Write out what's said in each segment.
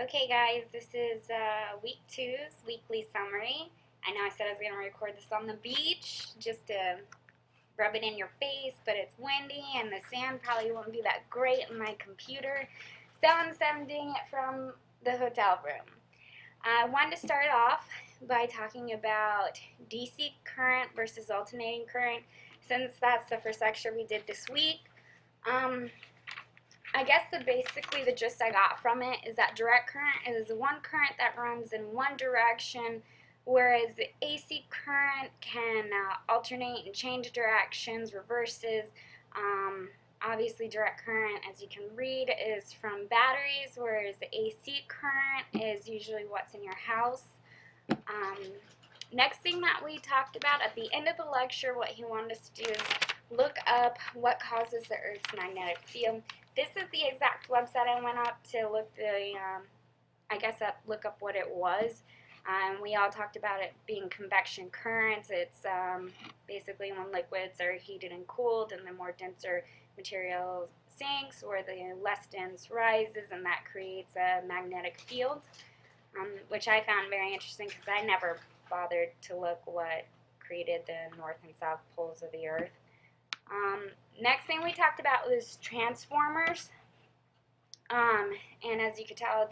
Okay guys, this is week two's weekly summary. I know I said I was going to record this on the beach just to rub it in your face, but it's windy and the sound probably won't be that great on my computer, so I'm sending it from the hotel room. I wanted to start off by talking about DC current versus alternating current, since that's the first lecture we did this week. I guess basically the gist I got from it is that direct current is one current that runs in one direction, whereas the AC current can alternate and change directions, reverses. Obviously direct current, as you can read, is from batteries, whereas the AC current is usually what's in your house. Next thing that we talked about at the end of the lecture, what he wanted us to do is look up what causes the Earth's magnetic field. This is the exact website I went up to look look up what it was. We all talked about it being convection currents. It's basically when liquids are heated and cooled, and the more denser material sinks, or the less dense rises, and that creates a magnetic field, which I found very interesting because I never bothered to look what created the north and south poles of the Earth. Next thing we talked about was transformers, and as you can tell,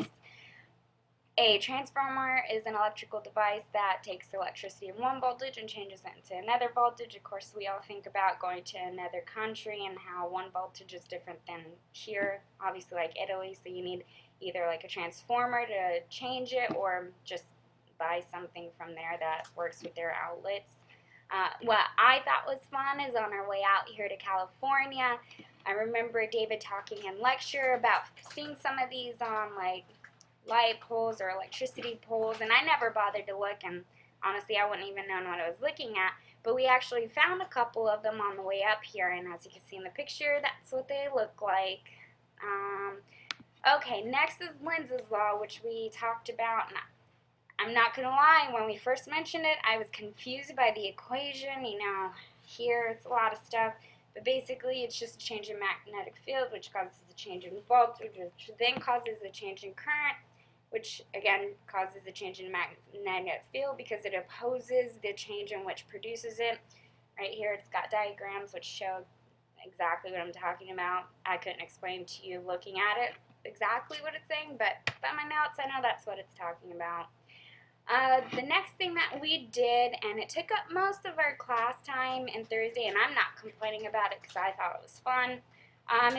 a transformer is an electrical device that takes electricity in one voltage and changes it into another voltage. Of course, we all think about going to another country and how one voltage is different than here, obviously like Italy, so you need either like a transformer to change it or just buy something from there that works with their outlets. What I thought was fun is on our way out here to California, I remember David talking in lecture about seeing some of these on like light poles or electricity poles, and I never bothered to look, and honestly I wouldn't even know what I was looking at, but we actually found a couple of them on the way up here, and as you can see in the picture, that's what they look like. Okay, next is Lenz's law, which we talked about, and I'm not going to lie, when we first mentioned it, I was confused by the equation. You know, here it's a lot of stuff, but basically it's just a change in magnetic field, which causes a change in voltage, which then causes a change in current, which again causes a change in magnetic field because it opposes the change in which produces it. Right here it's got diagrams which show exactly what I'm talking about. I couldn't explain to you looking at it exactly what it's saying, but by my notes I know that's what it's talking about. The next thing that we did, and it took up most of our class time and Thursday, and I'm not complaining about it because I thought it was fun,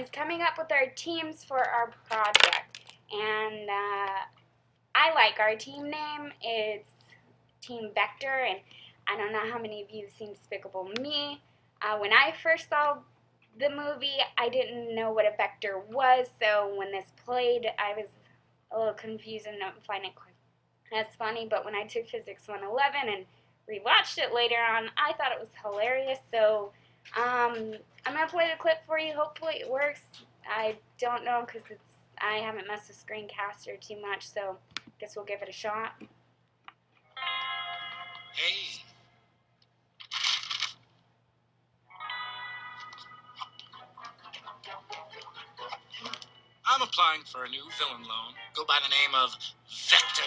is coming up with our teams for our project. And I like our team name. It's Team Vector, and I don't know how many of you have seen Despicable Me. When I first saw the movie, I didn't know what a vector was, so when this played, I was a little confused and not finding it quite as funny, but when I took Physics 111 and rewatched it later on, I thought it was hilarious, so I'm going to play the clip for you. Hopefully it works. I don't know because I haven't messed with Screencast too much, so I guess we'll give it a shot. Hey. I'm applying for a new villain loan. Go by the name of Vector.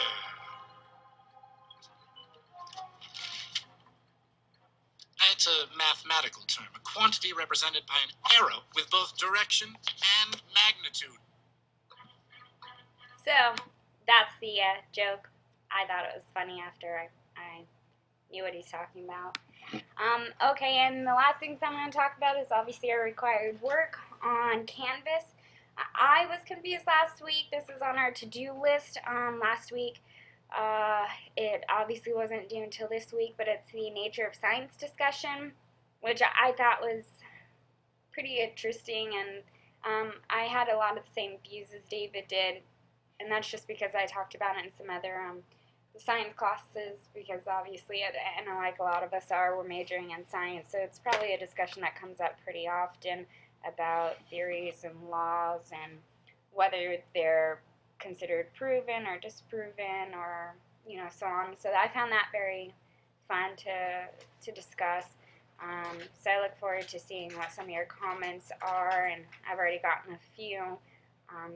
It's a mathematical term, a quantity represented by an arrow with both direction and magnitude. So, that's the joke. I thought it was funny after I knew what he's talking about. Okay, and the last things I'm going to talk about is obviously our required work on Canvas. I was confused last week. This is on our to-do list last week. It obviously wasn't due until this week, but it's the nature of science discussion, which I thought was pretty interesting, and I had a lot of the same views as David did, and that's just because I talked about it in some other science classes, because obviously, and like a lot of us are, we're majoring in science, so it's probably a discussion that comes up pretty often about theories and laws and whether they're considered proven or disproven, or so on. So I found that very fun to discuss. So I look forward to seeing what some of your comments are, and I've already gotten a few.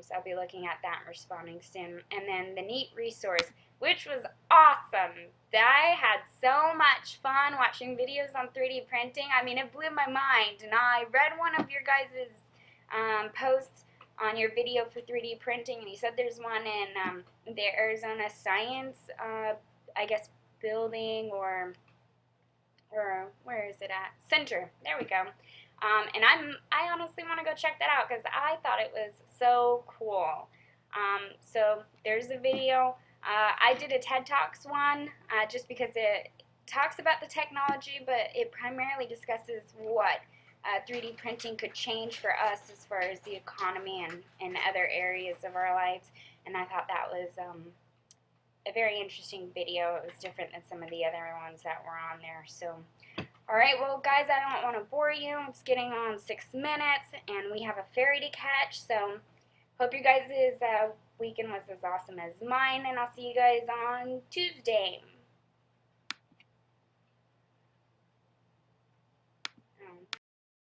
So I'll be looking at that and responding soon. And then the neat resource, which was awesome. I had so much fun watching videos on 3D printing. I mean, it blew my mind. And I read one of your guys' posts on your video for 3D printing, and he said there's one in the Arizona Science, I guess, building or where is it at? Center. There we go. And I honestly want to go check that out because I thought it was so cool. So there's the video. I did a TED Talks one just because it talks about the technology, but it primarily discusses what 3D printing could change for us as far as the economy and other areas of our lives. And I thought that was a very interesting video. It was different than some of the other ones that were on there. So, alright, well guys, I don't want to bore you. It's getting on 6 minutes, and we have a ferry to catch. So, hope your guys' weekend was as awesome as mine, and I'll see you guys on Tuesday.